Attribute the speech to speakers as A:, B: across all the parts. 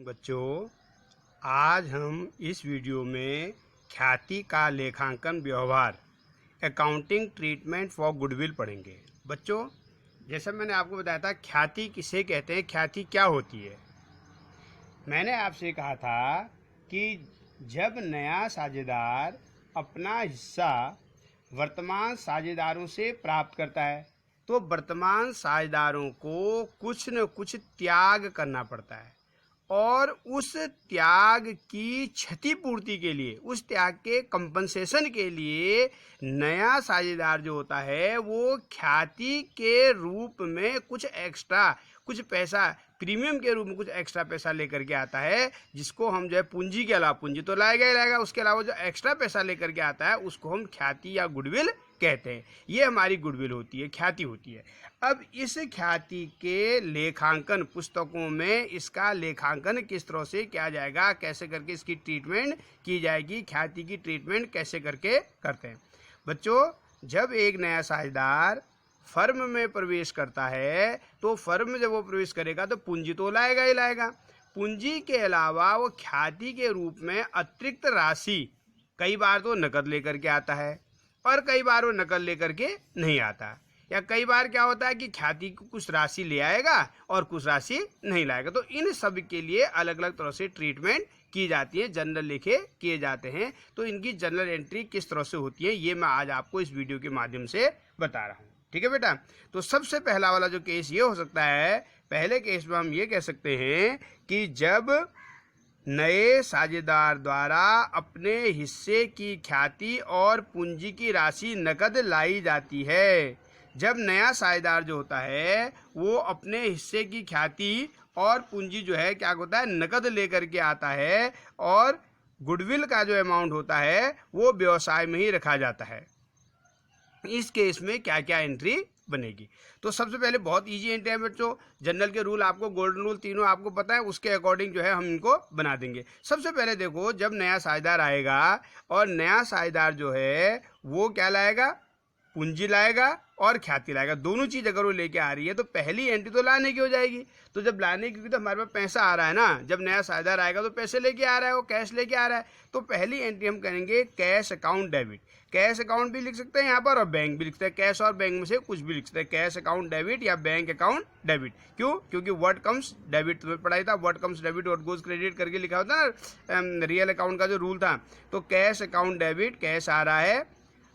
A: बच्चों, आज हम इस वीडियो में ख्याति का लेखांकन व्यवहार अकाउंटिंग ट्रीटमेंट फॉर गुडविल पढ़ेंगे। बच्चों, जैसा मैंने आपको बताया था, ख्याति किसे कहते हैं, ख्याति क्या होती है। मैंने आपसे कहा था कि जब नया साझेदार अपना हिस्सा वर्तमान साझेदारों से प्राप्त करता है तो वर्तमान साझेदारों को कुछ न कुछ त्याग करना पड़ता है और उस त्याग की क्षतिपूर्ति के लिए, उस त्याग के कंपनसेशन के लिए नया साझेदार जो होता है वो ख्याति के रूप में कुछ एक्स्ट्रा, कुछ पैसा प्रीमियम के रूप में कुछ एक्स्ट्रा पैसा लेकर के आता है, जिसको हम जो है पूंजी के अलावा, पूंजी तो लाएगा ही लाएगा, उसके अलावा जो एक्स्ट्रा पैसा लेकर के आता है उसको हम ख्याति या गुडविल कहते हैं। ये हमारी गुडविल होती है, ख्याति होती है। अब इस ख्याति के लेखांकन पुस्तकों में इसका लेखांकन किस तरह से किया जाएगा, कैसे करके इसकी ट्रीटमेंट की जाएगी, ख्याति की ट्रीटमेंट कैसे करके करते हैं। बच्चों, जब एक नया साझेदार फर्म में प्रवेश करता है तो फर्म में जब वो प्रवेश करेगा तो पूंजी तो लाएगा ही लाएगा। पूंजी के अलावा वो ख्याति के रूप में अतिरिक्त राशि कई बार तो नकद लेकर के आता है और कई बार वो नकद लेकर के नहीं आता, या कई बार क्या होता है कि ख्याति को कुछ राशि ले आएगा और कुछ राशि नहीं लाएगा। तो इन सब के लिए अलग अलग तरह से ट्रीटमेंट की जाती है, जनरल लिखे किए जाते हैं। तो इनकी जनरल एंट्री किस तरह से होती है ये मैं आज आपको इस वीडियो के माध्यम से बता रहा हूँ। ठीक है बेटा। तो सबसे पहला वाला जो केस ये हो सकता है, पहले केस में हम ये कह सकते हैं कि जब नए साझेदार द्वारा अपने हिस्से की ख्याति और पूंजी की राशि नकद लाई जाती है। जब नया साझेदार जो होता है वो अपने हिस्से की ख्याति और पूंजी जो है क्या होता है, नकद लेकर के आता है, और गुडविल का जो अमाउंट होता है वो व्यवसाय में ही रखा जाता है। इस केस में क्या क्या एंट्री बनेगी? तो सबसे पहले बहुत इजी एंट्री है बच्चों, जनरल के रूल आपको, गोल्डन रूल तीनों आपको पता है, उसके अकॉर्डिंग जो है हम इनको बना देंगे। सबसे पहले देखो, जब नया साझेदार आएगा और नया साझेदार जो है वो क्या लाएगा, पूंजी लाएगा और ख्याति लाएगा। दोनों चीज अगर वो लेके आ रही है तो पहली एंट्री तो लाने की हो जाएगी। तो जब लाने की, तो हमारे पास पैसा आ रहा है ना, जब नया साझेदार आएगा तो पैसे लेके आ रहा है, वो कैश लेके आ रहा है। तो पहली एंट्री हम करेंगे cash account debit. Cash account भी लिख सकते हैं यहाँ पर और बैंक भी लिख सकते हैं, कैश और बैंक में से कुछ भी लिख सकते हैं, कैश अकाउंट डेबिट या बैंक अकाउंट डेबिट। क्यों? क्योंकि व्हाट कम्स डेबिट, तुम्हें पढ़ाई था, what comes debit what goes credit करके लिखा होता है ना, रियल अकाउंट का जो रूल था। तो कैश अकाउंट डेबिट, कैश आ रहा है।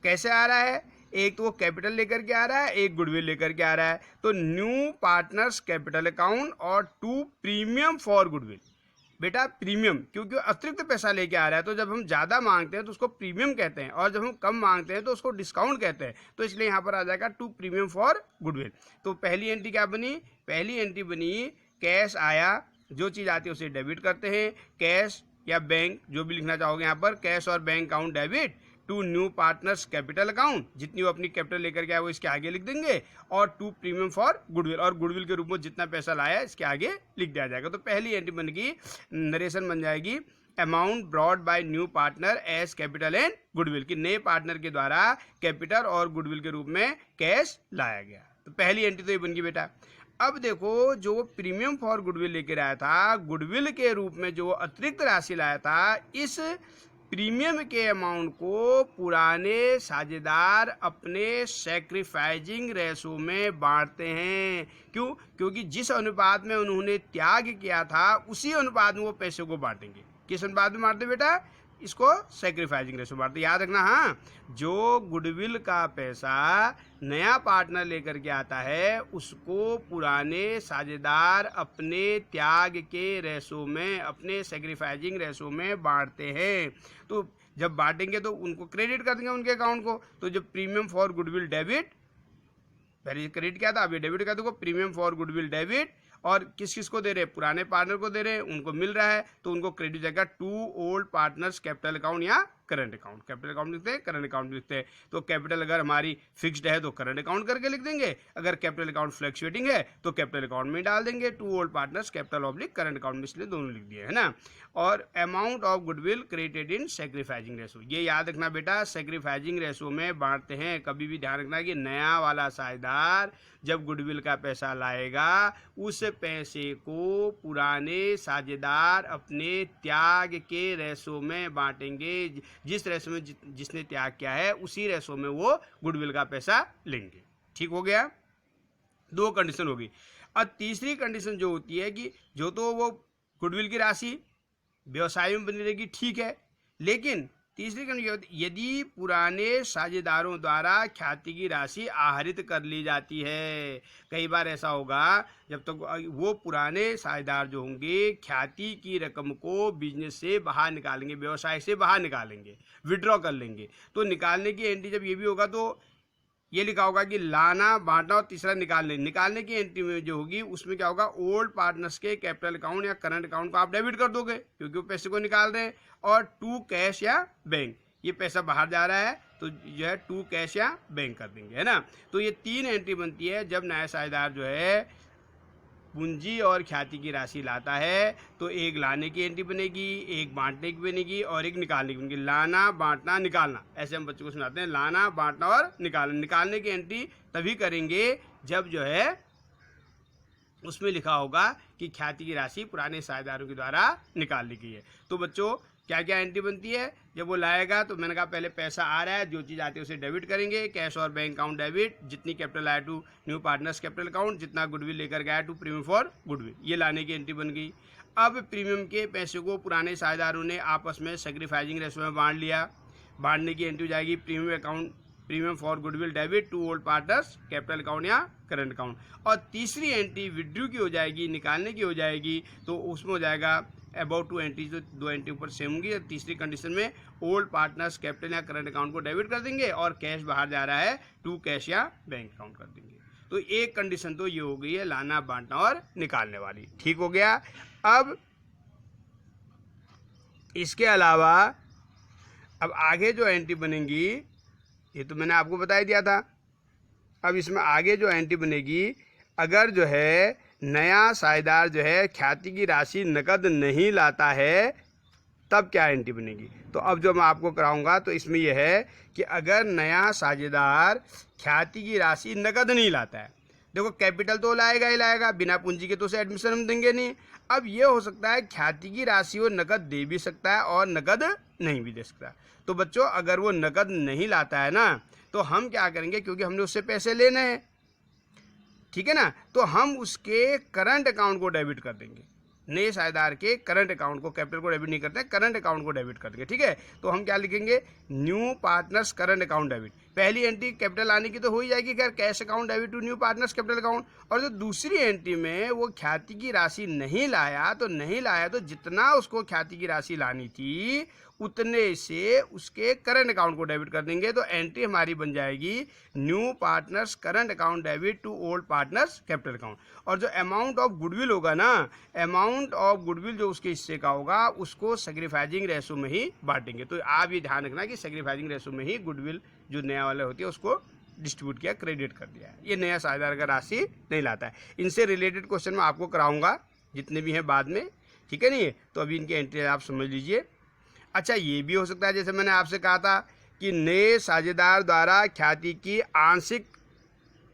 A: कैसे आ रहा है? एक तो वो कैपिटल लेकर के आ रहा है, एक गुडविल लेकर के आ रहा है। तो न्यू पार्टनर्स कैपिटल अकाउंट और टू प्रीमियम फॉर गुडविल। बेटा प्रीमियम, क्योंकि अतिरिक्त पैसा लेके आ रहा है, तो जब हम ज़्यादा मांगते हैं तो उसको प्रीमियम कहते हैं और जब हम कम मांगते हैं तो उसको डिस्काउंट कहते हैं। तो इसलिए यहाँ पर आ जाएगा टू प्रीमियम फॉर गुडविल। तो पहली एंट्री क्या बनी? पहली एंट्री बनी कैश आया, जो चीज़ आती है उसे डेबिट करते हैं, कैश या बैंक जो भी लिखना चाहोगे यहाँ पर, कैश और bank account debit to new partners capital account, जितनी वो अपनी कैपिटल लेकर के आए वो इसके आगे लिख देंगे, और टू प्रीमियम फॉर गुडविल, और गुडविल के रूप में जितना पैसा लाया इसके आगे लिख दिया जाएगा। तो पहली एंट्री बन गई, नरेशन बन जाएगी, amount brought by new partner as capital and goodwill, कि नए पार्टनर के द्वारा कैपिटल और गुडविल के रूप में कैश लाया गया। तो पहली एंट्री तो ये बन गई बेटा। अब देखो, जो प्रीमियम फॉर गुडविल लेकर आया था, गुडविल के रूप में जो अतिरिक्त राशि लाया था, इस प्रीमियम के अमाउंट को पुराने साझेदार अपने सैक्रिफाइजिंग रेशो में बांटते हैं। क्यों? क्योंकि जिस अनुपात में उन्होंने त्याग किया था उसी अनुपात में वो पैसे को बांटेंगे। किस अनुपात में बांटते बेटा? इसको सैक्रिफाइजिंग रेशो बांटते। याद रखना, हाँ, जो गुडविल का पैसा नया पार्टनर लेकर के आता है उसको पुराने साझेदार अपने त्याग के रेशो में, अपने सैक्रिफाइजिंग रेशो में बांटते हैं। तो जब बांटेंगे तो उनको क्रेडिट कर देंगे उनके अकाउंट को। तो जब प्रीमियम फॉर गुडविल डेबिट, पहले क्रेडिट क्या था, अभी डेबिट कर दो, प्रीमियम फॉर गुडविल डेबिट, और किस किस को दे रहे हैं? पुराने पार्टनर को दे रहे हैं, उनको मिल रहा है तो उनको क्रेडिट जाएगा to old partners capital account या करंट अकाउंट। कैपिटल अकाउंट लिखते हैं, करंट अकाउंट लिखते हैं। तो कैपिटल अगर हमारी फिक्स्ड है तो करंट अकाउंट करके लिख देंगे, अगर कैपिटल अकाउंट फ्लक्चुएटिंग है तो कैपिटल अकाउंट में डाल देंगे। To old partners capital oblique current account में, इसलिए दोनों लिख दिए है ना। और amount of goodwill created in sacrificing ratio, ये याद रखना बेटा, सैक्रिफाइसिंग रेशो में बांटते हैं। कभी भी ध्यान रखना कि नया वाला साझेदार जब गुडविल का पैसा लाएगा उस पैसे को पुराने साझेदार अपने त्याग के रेशो में बांटेंगे। जिस रेशो में जिसने त्याग किया है उसी रेशो में वो गुडविल का पैसा लेंगे। ठीक हो गया, दो कंडीशन होगी। अब तीसरी कंडीशन जो होती है कि जो तो वो गुडविल की राशि व्यवसाय में बनी रहेगी, ठीक है, लेकिन तीसरी कंडीशन यदि पुराने साझेदारों द्वारा ख्याति की राशि आहरित कर ली जाती है। कई बार ऐसा होगा जब तक तो वो पुराने साझेदार जो होंगे ख्याति की रकम को बिजनेस से बाहर निकालेंगे, व्यवसाय से बाहर निकालेंगे, विड्रॉ कर लेंगे, तो निकालने की एंट्री जब ये भी होगा तो ये लिखा होगा कि लाना, बांटना और तीसरा निकालने की एंट्री में जो होगी उसमें क्या होगा, ओल्ड पार्टनर्स के कैपिटल अकाउंट या करंट अकाउंट को आप डेबिट कर दोगे क्योंकि वो पैसे को निकाल रहे हैं। और टू कैश या बैंक, ये पैसा बाहर जा रहा है तो जो है टू कैश या बैंक कर देंगे, है ना। तो ये तीन एंट्री बनती है जब नया साझेदार जो है पूंजी और ख्याति की राशि लाता है, तो एक लाने की एंट्री बनेगी, एक बांटने की बनेगी और एक निकालने की बनेगी। लाना, बांटना, निकालना, ऐसे हम बच्चों को सुनाते हैं, लाना, बांटना और निकालना। निकालने की एंट्री तभी करेंगे जब जो है उसमें लिखा होगा कि ख्याति की राशि पुराने साझेदारों के द्वारा निकाल ली गई है। तो बच्चों क्या क्या एंट्री बनती है, जब वो लाएगा तो मैंने कहा पहले पैसा आ रहा है, जो चीज़ आती है उसे डेबिट करेंगे, कैश और बैंक अकाउंट डेबिट, जितनी कैपिटल आया to new partners capital account, जितना गुडविल लेकर गया टू प्रीमियम फॉर गुडविल, ये लाने की एंट्री बन गई। अब प्रीमियम के पैसे को पुराने साझेदारों ने आपस में सैक्रिफाइसिंग रेशो में बांट लिया, बांटने की एंट्री हो जाएगी premium for goodwill debit to old partners capital account या करंट अकाउंट। और तीसरी एंट्री विड्रू की हो जाएगी, निकालने की हो जाएगी, तो उसमें हो जाएगा अबाउट टू एंट्री, जो दो एंट्री ऊपर सेम होंगी। तीसरी कंडीशन में ओल्ड पार्टनर्स कैपिटल या करंट अकाउंट को डेबिट कर देंगे और कैश बाहर जा रहा है टू कैश या बैंक अकाउंट कर देंगे। तो एक कंडीशन तो ये हो गई है लाना, बांटना और निकालने वाली। ठीक हो गया। अब इसके अलावा अब आगे जो एंट्री बनेंगी ये तो मैंने आपको बता ही दिया था। अब इसमें आगे जो एंट्री बनेगी, अगर जो है नया साझेदार जो है ख्याति की राशि नकद नहीं लाता है तब क्या एंट्री बनेगी। तो अब जो मैं आपको कराऊंगा तो इसमें यह है कि अगर नया साझेदार ख्याति की राशि नकद नहीं लाता है, देखो कैपिटल तो लाएगा ही लाएगा, बिना पूंजी के तो उसे एडमिशन हम देंगे नहीं। अब ये हो सकता है ख्याति की राशि वो नकद दे भी सकता है और नकद नहीं भी दे सकता। तो बच्चों अगर वो नकद नहीं लाता है ना तो हम क्या करेंगे, क्योंकि हमने उससे पैसे लेने हैं, ठीक है ना, तो हम उसके करंट अकाउंट को डेबिट कर देंगे। नए साझेदार के करंट अकाउंट को, कैपिटल को डेबिट नहीं करते हैं, करंट अकाउंट को डेबिट कर देंगे, ठीक है। तो हम क्या लिखेंगे, new partners current account debit. पहली एंट्री कैपिटल आने की तो हो ही जाएगी, खैर cash account debit to new partners capital account. और जो दूसरी एंट्री में वो ख्याति की राशि नहीं लाया तो जितना उसको ख्याति की राशि लानी थी उतने से उसके करंट अकाउंट को डेबिट कर देंगे। तो एंट्री हमारी बन जाएगी new partners current account debit to old partners capital account. और जो अमाउंट ऑफ गुडविल होगा ना, अमाउंट ऑफ गुडविल जो उसके हिस्से का होगा उसको सैक्रिफाइसिंग रेशो में ही बांटेंगे। तो आप ये ध्यान रखना कि सैक्रिफाइसिंग रेशो में ही गुडविल जो नया वाला होती है उसको डिस्ट्रीब्यूट किया, क्रेडिट कर दिया है। ये नया साझेदार का राशि नहीं लाता है। इनसे रिलेटेड क्वेश्चन मैं आपको कराऊंगा जितने भी हैं बाद में, ठीक है नहीं। तो अभी इनकी एंट्री आप समझ लीजिए। अच्छा ये भी हो सकता है जैसे मैंने आपसे कहा था कि नए साझेदार द्वारा ख्याति की आंशिक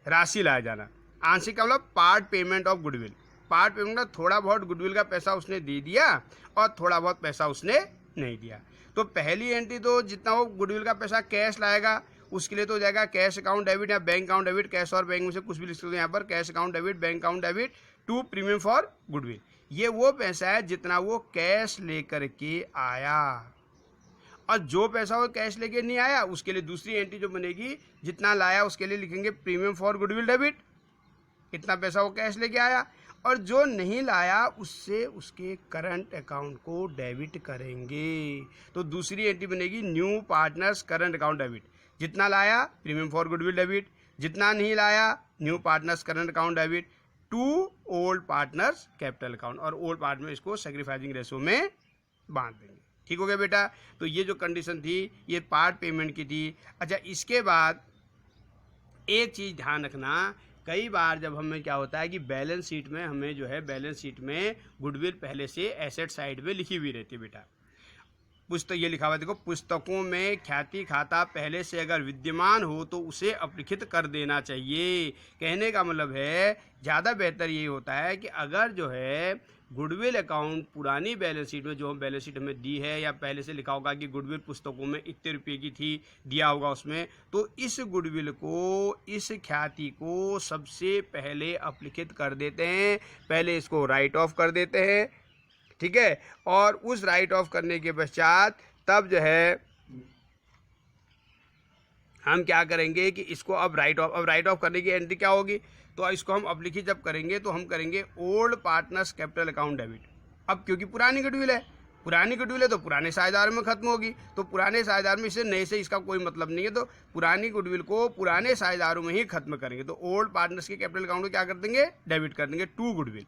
A: राशि लाया जाना। आंशिक का मतलब part payment of goodwill. Part payment मतलब थोड़ा बहुत गुडविल का पैसा उसने दे दिया और थोड़ा बहुत पैसा उसने नहीं दिया। तो पहली एंट्री तो जितना वो गुडविल का पैसा कैश लाएगा उसके लिए तो हो जाएगा कैश अकाउंट डेबिट या बैंक अकाउंट डेबिट। कैश और बैंक में से कुछ भी लिख सकते हैं यहाँ पर, cash account debit, bank account debit to premium for goodwill. ये वो पैसा है जितना वो कैश लेकर के आया, और जो पैसा वो कैश लेके नहीं आया उसके लिए दूसरी एंट्री जो बनेगी, जितना लाया उसके लिए लिखेंगे प्रीमियम फॉर गुडविल डेबिट, इतना पैसा वो कैश लेके आया। और जो नहीं लाया उससे उसके करंट अकाउंट को डेबिट करेंगे। तो दूसरी एंट्री बनेगी new partners current account debit. जितना लाया प्रीमियम फॉर गुडविल डेबिट, जितना नहीं लाया new partners current account debit to old partners capital account. और ओल्ड पार्टनर इसको सैक्रिफाइसिंग रेशो में बांट देंगे। ठीक हो गया बेटा। तो ये जो कंडीशन थी ये पार्ट पेमेंट की थी। अच्छा, इसके बाद एक चीज़ ध्यान रखना, कई बार जब हमें क्या होता है कि बैलेंस शीट में हमें जो है बैलेंस शीट में गुडविल पहले से एसेट साइड में लिखी हुई रहती है बेटा। पुस्तक ये लिखा हुआ है, देखो, पुस्तकों में ख्याति खाता पहले से अगर विद्यमान हो तो उसे अपलिखित कर देना चाहिए। कहने का मतलब है ज़्यादा बेहतर ये होता है कि अगर जो है गुडविल अकाउंट पुरानी बैलेंस शीट में जो हम बैलेंस शीट हमें दी है या पहले से लिखा होगा कि गुडविल पुस्तकों में इतने रुपये की थी, दिया होगा उसमें, तो इस गुडविल को, इस ख्याति को सबसे पहले अपलिखित कर देते हैं, पहले इसको राइट ऑफ कर देते हैं, ठीक है। और उस राइट ऑफ करने के पश्चात तब जो है हम क्या करेंगे कि इसको अब राइट ऑफ करने की एंट्री क्या होगी, तो इसको हम अपलिखित जब करेंगे तो हम करेंगे old partners capital account debit. अब क्योंकि पुरानी गुडविल है तो पुराने साझेदार में खत्म होगी, तो पुराने साझेदार में इसे नए से इसका कोई मतलब नहीं है, तो पुरानी गुडविल को पुराने साझेदारों में ही खत्म करेंगे। तो ओल्ड पार्टनर्स के कैपिटल अकाउंट को क्या कर देंगे, डेबिट कर देंगे टू गुडविल,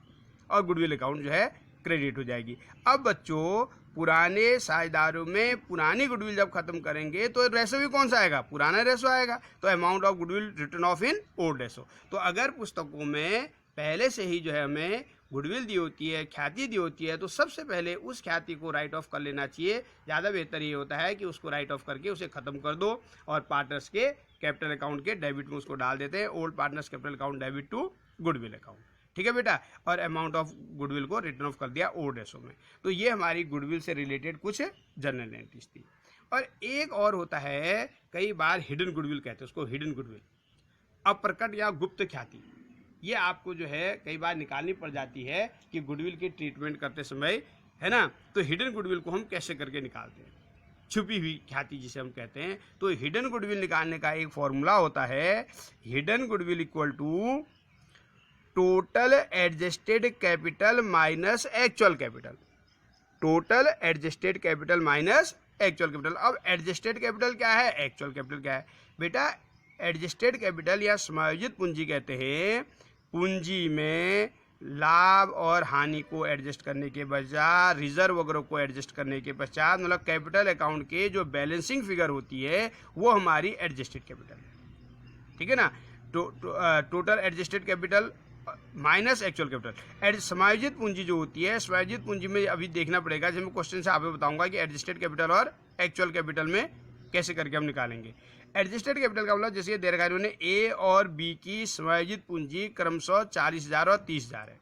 A: और गुडविल अकाउंट जो है क्रेडिट हो जाएगी। अब बच्चों, पुराने साझेदारों में पुरानी गुडविल जब खत्म करेंगे तो रेशो भी कौन सा आएगा, पुराना रेशो आएगा। तो amount of goodwill return of in old ratio. तो अगर पुस्तकों में पहले से ही जो है हमें गुडविल दी होती है, ख्याति दी होती है, तो सबसे पहले उस ख्याति को राइट ऑफ कर लेना चाहिए। ज़्यादा बेहतर ये होता है कि उसको राइट ऑफ करके उसे ख़त्म कर दो और पार्टनर्स के कैपिटल अकाउंट के डेबिट में उसको डाल देते हैं, old partners capital account debit to goodwill account, ठीक है बेटा। और अमाउंट ऑफ गुडविल को रिटर्न ऑफ कर दिया ओल्ड रेशो में। तो ये हमारी गुडविल से रिलेटेड कुछ जनरल एंट्रीज थी। और एक और होता है, कई बार हिडन गुडविल कहते हैं उसको, हिडन गुडविल, अप्रकट या गुप्त ख्याति। ये आपको जो है कई बार निकालनी पड़ जाती है कि गुडविल की ट्रीटमेंट करते समय, है ना। तो हिडन गुडविल को हम कैसे करके निकालते हैं, छुपी हुई ख्याति जिसे हम कहते हैं। तो हिडन गुडविल निकालने का एक फॉर्मूला होता है, hidden goodwill equal to total adjusted capital minus actual capital, total adjusted capital minus actual capital. अब एडजस्टेड कैपिटल क्या है, एक्चुअल कैपिटल क्या है बेटा। एडजस्टेड कैपिटल या समायोजित पूंजी कहते हैं पूंजी में लाभ और हानि को एडजस्ट करने के बजाय, रिजर्व वगैरह को एडजस्ट करने के पश्चात, मतलब कैपिटल अकाउंट के जो बैलेंसिंग फिगर होती है वो हमारी एडजस्टेड कैपिटल है, ठीक है ना। Total adjusted capital minus actual capital. समायोजित पूंजी जो होती है, समायोजित पूंजी में अभी देखना पड़ेगा, जब मैं क्वेश्चन से आपको बताऊंगा कि एडजस्टेड कैपिटल और एक्चुअल कैपिटल में कैसे करके हम निकालेंगे। एडजस्टेड कैपिटल का मतलब जैसे दे रखा है उन्होंने, ए और बी की समायोजित पूंजी क्रमशः 40,000 और 30,000 है,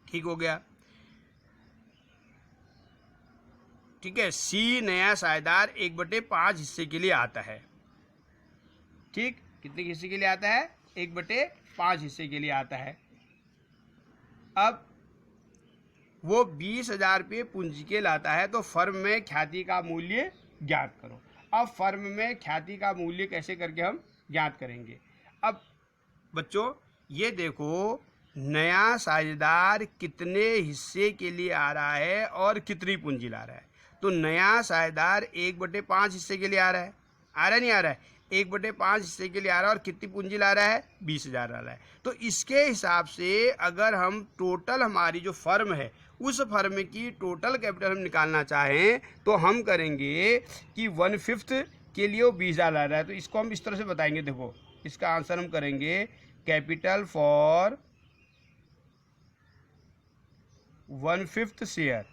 A: ठीक हो गया, ठीक है। सी नया साझेदार 1/5 हिस्से के लिए आता है, ठीक, कितने हिस्से के लिए आता है, 1/5 हिस्से के लिए आता है। अब वो 20,000 रुपये पूंजी के लाता है, तो फर्म में ख्याति का मूल्य ज्ञात करो। अब फर्म में ख्याति का मूल्य कैसे करके हम ज्ञात करेंगे। अब बच्चों ये देखो, नया साझेदार कितने हिस्से के लिए आ रहा है और कितनी पूंजी ला रहा है। तो नया साझेदार 1/5 हिस्से के लिए आ रहा है, नहीं आ रहा है, 1/5 हिस्से के लिए आ रहा है, और कितनी पूंजी ला रहा है, 20,000 ला रहा है। तो इसके हिसाब से अगर हम टोटल हमारी जो फर्म है उस फर्म की टोटल कैपिटल हम निकालना चाहें तो हम करेंगे कि 1/5 के लिए वो 20,000 ला रहा है, तो इसको हम इस तरह से बताएंगे। देखो इसका आंसर हम करेंगे capital for 1/5 share,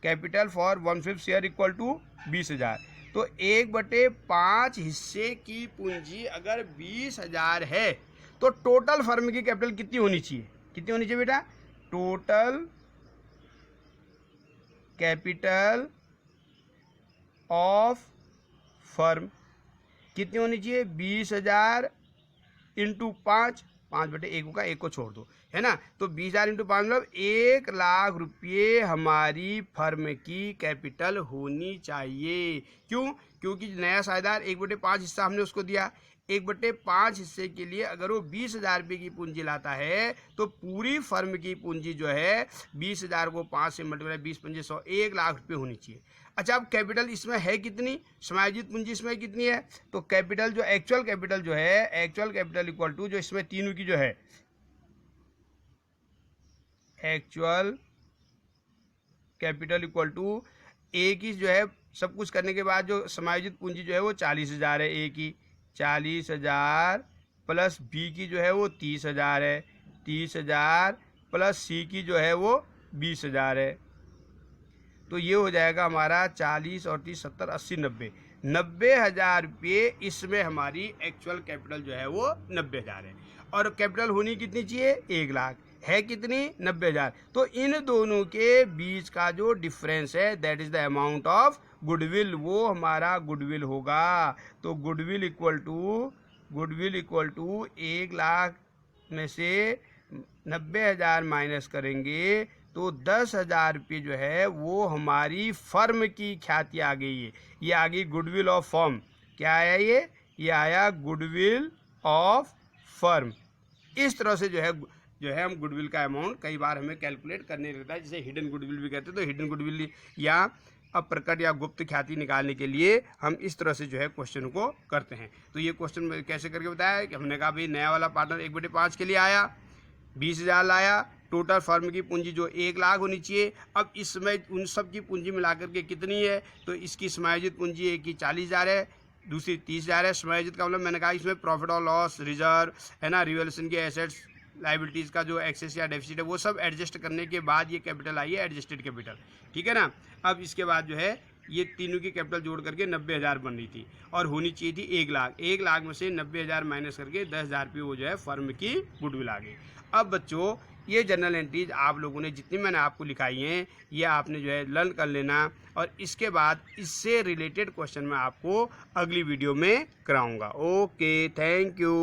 A: capital for 1/5 share equal to 20,000। तो 1/5 हिस्से की पूंजी अगर 20,000 है तो टोटल फर्म की कैपिटल कितनी होनी चाहिए, कितनी होनी चाहिए बेटा, टोटल कैपिटल ऑफ फर्म कितनी होनी चाहिए, 20,000 इंटू 5, 5/1 होगा, 1 को छोड़ दो, है ना। तो 20,000 इंटू 5 मतलब 1,00,000 रुपये हमारी फर्म की कैपिटल होनी चाहिए। क्यों, क्योंकि नया साझेदार 1/5 हिस्सा हमने उसको दिया, 1/5 हिस्से के लिए अगर वो 20,000 रुपये की पूंजी लाता है तो पूरी फर्म की पूंजी जो है 20,000 को 5 से मल्टीप्लाई, 20×5 100, 1,00,000 रुपये होनी चाहिए। अच्छा, अब कैपिटल इसमें है कितनी, समायोजित पूंजी इसमें कितनी है, तो कैपिटल जो एक्चुअल कैपिटल जो है, एक्चुअल कैपिटल इक्वल टू जो इसमें तीनों की जो है, एक्चुअल कैपिटल इक्वल टू ए की जो है सब कुछ करने के बाद जो समायोजित पूंजी जो है वो 40,000 है, ए की 40,000 प्लस बी की जो है वो 30,000 है, 30,000 प्लस सी की जो है वो 20,000 है। तो ये हो जाएगा हमारा 40 और 30 70 80 90,000 रुपये। इसमें हमारी एक्चुअल कैपिटल जो है वो 90,000 है और कैपिटल होनी कितनी चाहिए 1 लाख, है कितनी 90,000। तो इन दोनों के बीच का जो डिफरेंस है that is the amount of goodwill, वो हमारा गुडविल होगा। तो गुडविल इक्वल टू 1 लाख में से 90,000 माइनस करेंगे तो 10,000 रुपये जो है वो हमारी फर्म की ख्याति आ गई है। ये आ गई गुडविल ऑफ फर्म। क्या आया ये आया गुडविल ऑफ फर्म। इस तरह से जो है हम गुडविल का अमाउंट कई बार हमें कैलकुलेट करने लगता है, जिसे हिडन गुडविल भी कहते हैं। तो हिडन गुडविल या अप्रकट या गुप्त ख्याति निकालने के लिए हम इस तरह से जो है क्वेश्चन को करते हैं। तो ये क्वेश्चन कैसे करके बताया कि हमने कहा भाई नया वाला पार्टनर 1/5 के लिए आया, 20,000 लाया, टोटल फर्म की पूंजी जो 1 लाख होनी चाहिए। अब इसमें उन सब की पूंजी मिलाकर के कितनी है, तो इसकी समायोजित पूंजी एक की 40,000 है, दूसरी 30,000 है। समायोजित का मतलब मैंने कहा इसमें प्रॉफिट और लॉस, रिजर्व है ना, रिवैल्यूएशन के एसेट्स, लाइबिलिटीज़ का जो एक्सेस या डेफिसिट है वो सब एडजस्ट करने के बाद ये कैपिटल आई है, एडजस्टेड कैपिटल, ठीक है ना। अब इसके बाद जो है ये तीनों की कैपिटल जोड़ करके 90,000 बन रही थी और होनी चाहिए थी 1 लाख। 1 लाख में से 90,000 माइनस करके 10,000 रुपये वो जो है फर्म की गुडविल आ गई। अब बच्चों ये जनरल एंट्रीज आप लोगों ने जितनी मैंने आपको लिखाई हैं ये आपने जो है लर्न कर लेना और इसके बाद इससे रिलेटेड क्वेश्चन मैं आपको अगली वीडियो में कराऊंगा। Okay, thank you.